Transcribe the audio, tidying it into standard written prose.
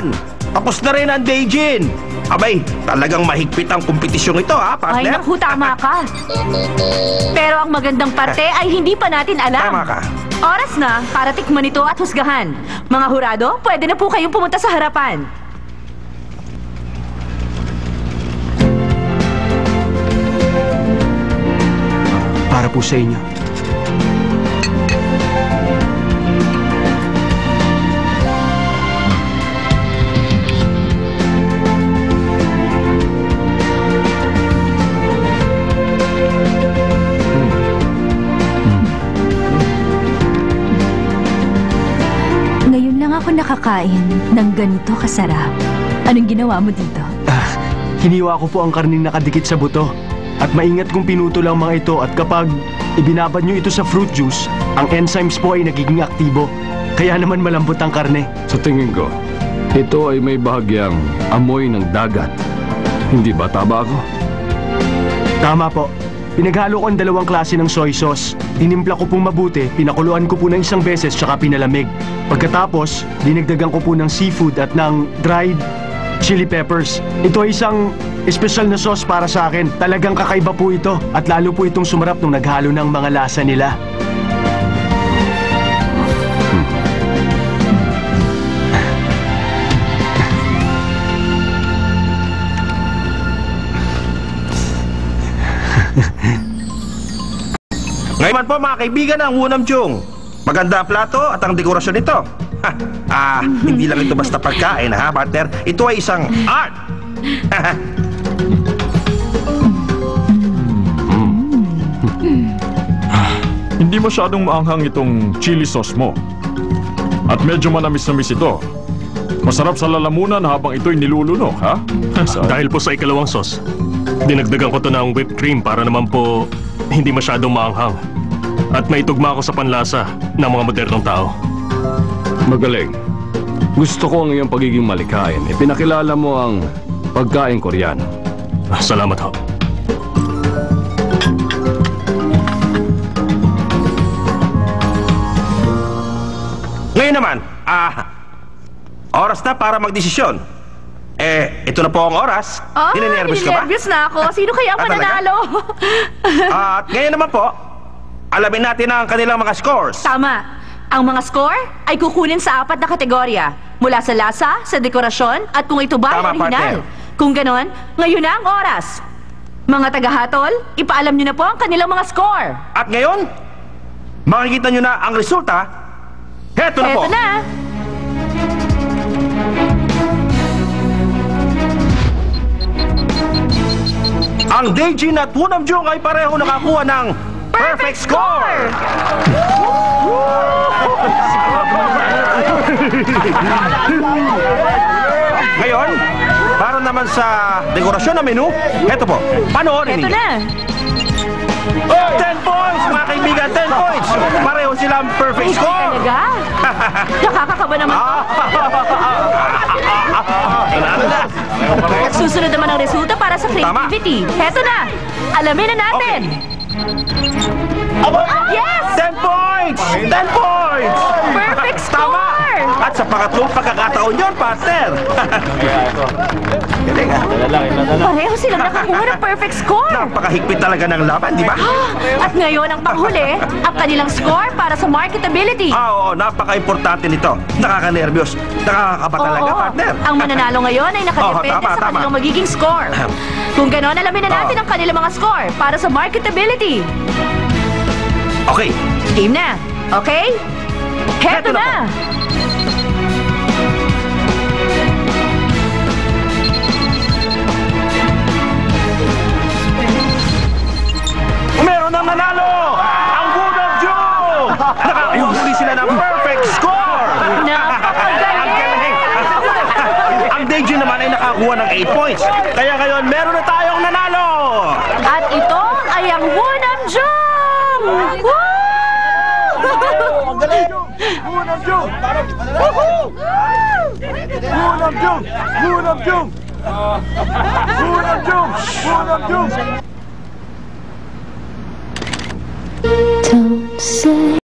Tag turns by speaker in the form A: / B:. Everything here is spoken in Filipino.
A: naman. Tapos na rin ang Daejin. Abay, talagang mahigpit ang kompetisyong ito, ha, partner?
B: Ay, naku, tama ka. Pero ang magandang parte ay hindi pa natin alam.
A: Tama ka.
B: Oras na para tikman ito at husgahan. Mga hurado, pwede na po kayong pumunta sa harapan.
C: Para po sa inyo.
D: Ngayon lang ako nakakain ng ganito kasarap. Anong ginawa mo dito?
C: Hiniwa ko po ang karning nakadikit sa buto. At maingat kong pinuto lang mga ito at kapag ibinabad nyo ito sa fruit juice, ang enzymes po ay nagiging aktibo. Kaya naman malambot ang karne.
E: Sa tingin ko, ito ay may bahagyang amoy ng dagat. Hindi ba tama ako?
C: Tama po. Pinaghalo ko ang dalawang klase ng soy sauce. Tinimpla ko pong mabuti, pinakuluan ko po ng isang beses tsaka pinalamig. Pagkatapos, dinagdagan ko po ng seafood at ng dried chili peppers. Ito ay isang espesyal na sauce para sa akin. Talagang kakaiba po ito at lalo po itong sumarap nung naghalo ng mga lasa nila.
A: Ngayon po mga kaibigan ng Wunamjung. Maganda ang plato at ang dekorasyon nito. Hindi lang ito basta pagkain, ha, partner? Ito ay isang art.
F: Hindi masyadong maanghang itong chili sauce mo. At medyo manamis-namis ito. Masarap sa lalamunan habang ito'y nilulunok, ha?
G: Dahil po sa ikalawang sauce, dinagdagan ko to ng whipped cream para naman po hindi masyadong maanghang. At maitugma ako sa panlasa ng mga modernong tao.
E: Magaling. Gusto ko ang iyong pagiging malikhain. Ipinakilala mo ang pagkain Koreano.
G: Salamat ho.
A: Ngayon naman, oras na para magdesisyon. Ito na po ang oras. Ninenervous ka ba?
B: Ninenervous na ako. Sino kaya ang mananalo?
A: At ngayon naman po, alamin natin ang kanilang mga scores.
B: Tama. Ang mga score ay kukunin sa 4 na kategorya. Mula sa lasa, sa dekorasyon, at kung ito ba ay
A: Tama,
B: orihinal.
A: partner.
B: Kung ganon, ngayon na ang oras. Mga tagahatol, ipaalam nyo na po ang kanilang mga score.
A: At ngayon, makikita nyo na ang resulta. Heto na po.
B: Eto na.
A: Ang Daejin at Wunamjung ay pareho nakakuha ng perfect score! Ngayon, para naman sa dekorasyon na menu, eto po, panoorin
B: Eto
A: ninyo.
B: na.
A: 10 points, mga kaibigan, 10 points! Pareho silang perfect score!
B: Talaga? Nakakakaba naman to. At susunod naman ang resulta para sa creativity. Eto na. Alamin na natin. Yes!
A: 10 points! 10 points!
B: Perfect
A: Tama!
B: score!
A: At sa pangatlong pagkakataon yun, partner! Galing, ha?
B: Pareho silang nakakuha ng perfect score.
A: Napakahigpit talaga ng laban, di ba?
B: At ngayon ang panghuli, ang kanilang score para sa marketability.
A: Oo, napaka-importante nito. Nakaka-nervyos. Nakakakaba talaga, partner.
B: Ang mananalo ngayon ay nakadepende
A: Oo, tama,
B: sa
A: tama.
B: kanilang magiging score. Kung ganon, alamin na natin ang kanilang mga score para sa marketability.
A: Okay.
B: Game na. Okay? Heto
A: Heto na
B: na.
A: Meron ng nanalo! Ang Wunamjung! Nakakahuli sila ng perfect score!
B: Napakagaling!
A: Ang Daejin naman ay nakakuha ng 8 points. Kaya ngayon, meron na tayong nanalo!
B: At ito ay ang Wunamjung! Woo!
A: Wunamjung! Wunamjung! Wunamjung! Wunamjung! Wunamjung!
D: Don't say